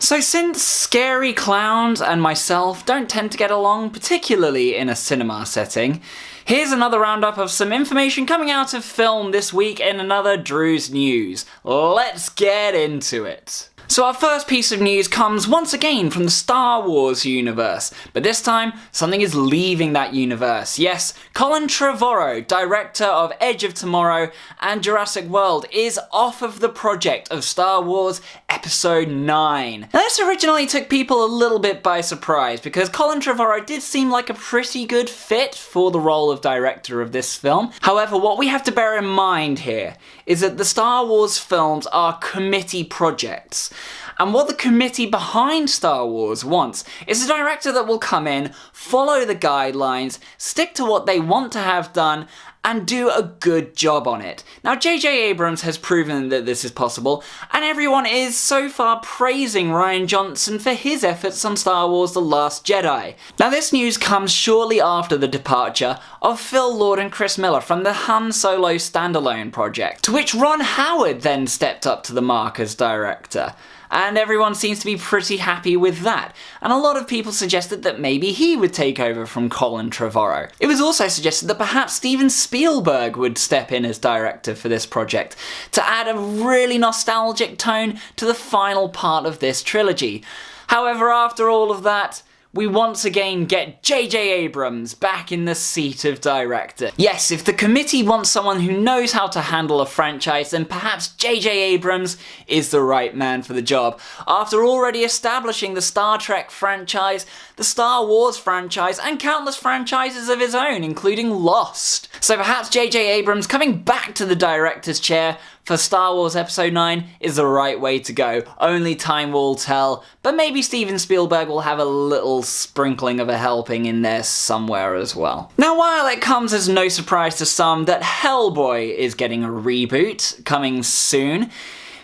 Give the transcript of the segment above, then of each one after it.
So since scary clowns and myself don't tend to get along, particularly in a cinema setting, here's another roundup of some information coming out of film this week in another Drew's News. Let's get into it. So our first piece of news comes once again from the Star Wars universe, but this time something is leaving that universe. Yes, Colin Trevorrow, director of Edge of Tomorrow and Jurassic World, is off of the project of Star Wars Episode 9. Now this originally took people a little bit by surprise because Colin Trevorrow did seem like a pretty good fit for the role of director of this film. However, what we have to bear in mind here is that the Star Wars films are committee projects. And what the committee behind Star Wars wants is a director that will come in, follow the guidelines, stick to what they want to have done, and do a good job on it. Now, J.J. Abrams has proven that this is possible, and everyone is so far praising Rian Johnson for his efforts on Star Wars The Last Jedi. Now, this news comes shortly after the departure of Phil Lord and Chris Miller from the Han Solo standalone project, to which Ron Howard then stepped up to the mark as director. And everyone seems to be pretty happy with that. And a lot of people suggested that maybe he would take over from Colin Trevorrow. It was also suggested that perhaps Steven Spielberg would step in as director for this project, to add a really nostalgic tone to the final part of this trilogy. However, after all of that, we once again get J.J. Abrams back in the seat of director. Yes, if the committee wants someone who knows how to handle a franchise, then perhaps J.J. Abrams is the right man for the job. After already establishing the Star Trek franchise, the Star Wars franchise, and countless franchises of his own, including Lost. So perhaps J.J. Abrams coming back to the director's chair for Star Wars Episode 9 is the right way to go. Only time will tell, but maybe Steven Spielberg will have a little sprinkling of a helping in there somewhere as well. Now, while it comes as no surprise to some that Hellboy is getting a reboot coming soon,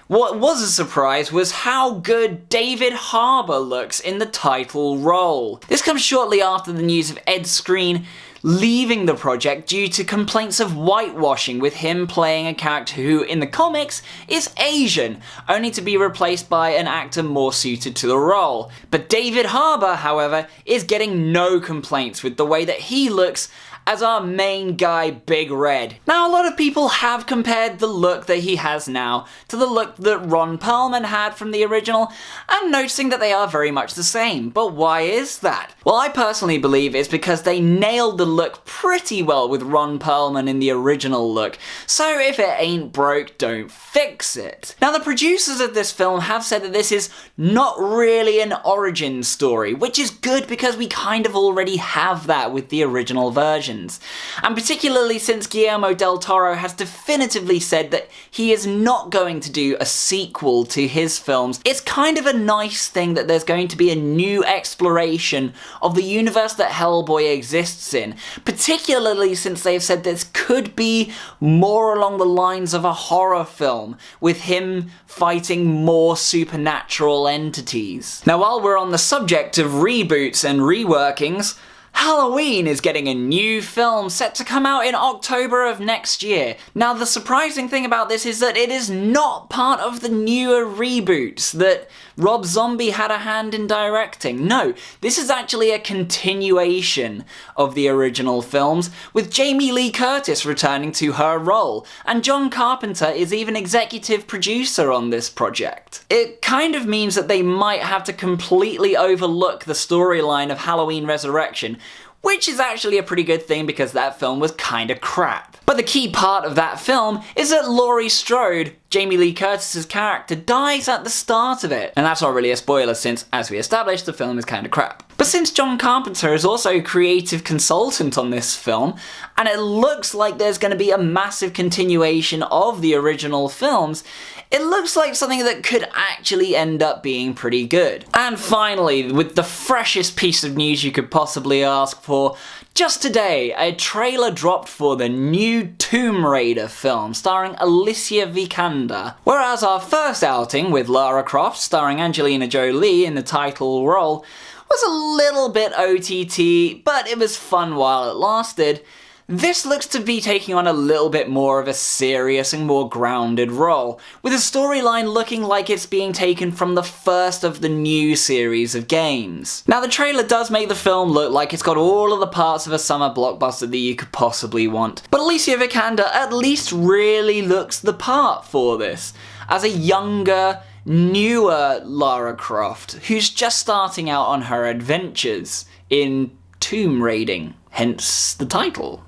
what was a surprise was how good David Harbour looks in the title role. This comes shortly after the news of Ed Skrein leaving the project due to complaints of whitewashing, with him playing a character who, in the comics, is Asian, only to be replaced by an actor more suited to the role. But David Harbour, however, is getting no complaints with the way that he looks as our main guy, Big Red. Now, a lot of people have compared the look that he has now to the look that Ron Perlman had from the original, and noticing that they are very much the same. But why is that? Well, I personally believe it's because they nailed the look pretty well with Ron Perlman in the original look, so if it ain't broke, don't fix it. Now, the producers of this film have said that this is not really an origin story, which is good because we kind of already have that with the original version. And particularly since Guillermo del Toro has definitively said that he is not going to do a sequel to his films, it's kind of a nice thing that there's going to be a new exploration of the universe that Hellboy exists in, particularly since they've said this could be more along the lines of a horror film, with him fighting more supernatural entities. Now, while we're on the subject of reboots and reworkings, Halloween is getting a new film set to come out in October of next year. Now, the surprising thing about this is that it is not part of the newer reboots that Rob Zombie had a hand in directing. No, this is actually a continuation of the original films, with Jamie Lee Curtis returning to her role, and John Carpenter is even executive producer on this project. It kind of means that they might have to completely overlook the storyline of Halloween Resurrection, which is actually a pretty good thing because that film was kinda crap. But the key part of that film is that Laurie Strode, Jamie Lee Curtis's character, dies at the start of it. And that's not really a spoiler since, as we established, the film is kinda crap. But since John Carpenter is also a creative consultant on this film, and it looks like there's going to be a massive continuation of the original films, it looks like something that could actually end up being pretty good. And finally, with the freshest piece of news you could possibly ask for, just today, a trailer dropped for the new Tomb Raider film starring Alicia Vikander. Whereas our first outing with Lara Croft starring Angelina Jolie in the title role was a little bit OTT, but it was fun while it lasted, This looks to be taking on a little bit more of a serious and more grounded role, with the storyline looking like it's being taken from the first of the new series of games. Now, the trailer does make the film look like it's got all of the parts of a summer blockbuster that you could possibly want, but Alicia Vikander at least really looks the part for this, as a younger, newer Lara Croft, who's just starting out on her adventures in tomb raiding, hence the title.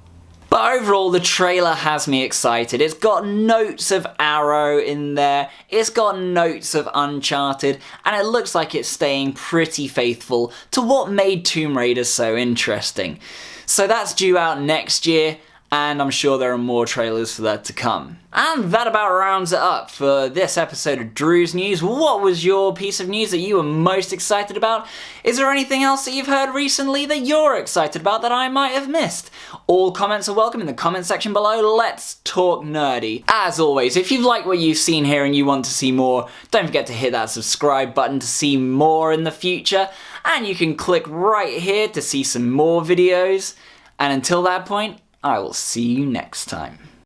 But overall, the trailer has me excited. It's got notes of Arrow in there, it's got notes of Uncharted, and it looks like it's staying pretty faithful to what made Tomb Raider so interesting. So that's due out next year, and I'm sure there are more trailers for that to come. And that about rounds it up for this episode of Drew's News. What was your piece of news that you were most excited about? Is there anything else that you've heard recently that you're excited about that I might have missed? All comments are welcome in the comment section below. Let's talk nerdy. As always, if you've liked what you've seen here and you want to see more, don't forget to hit that subscribe button to see more in the future. And you can click right here to see some more videos. And until that point, I will see you next time.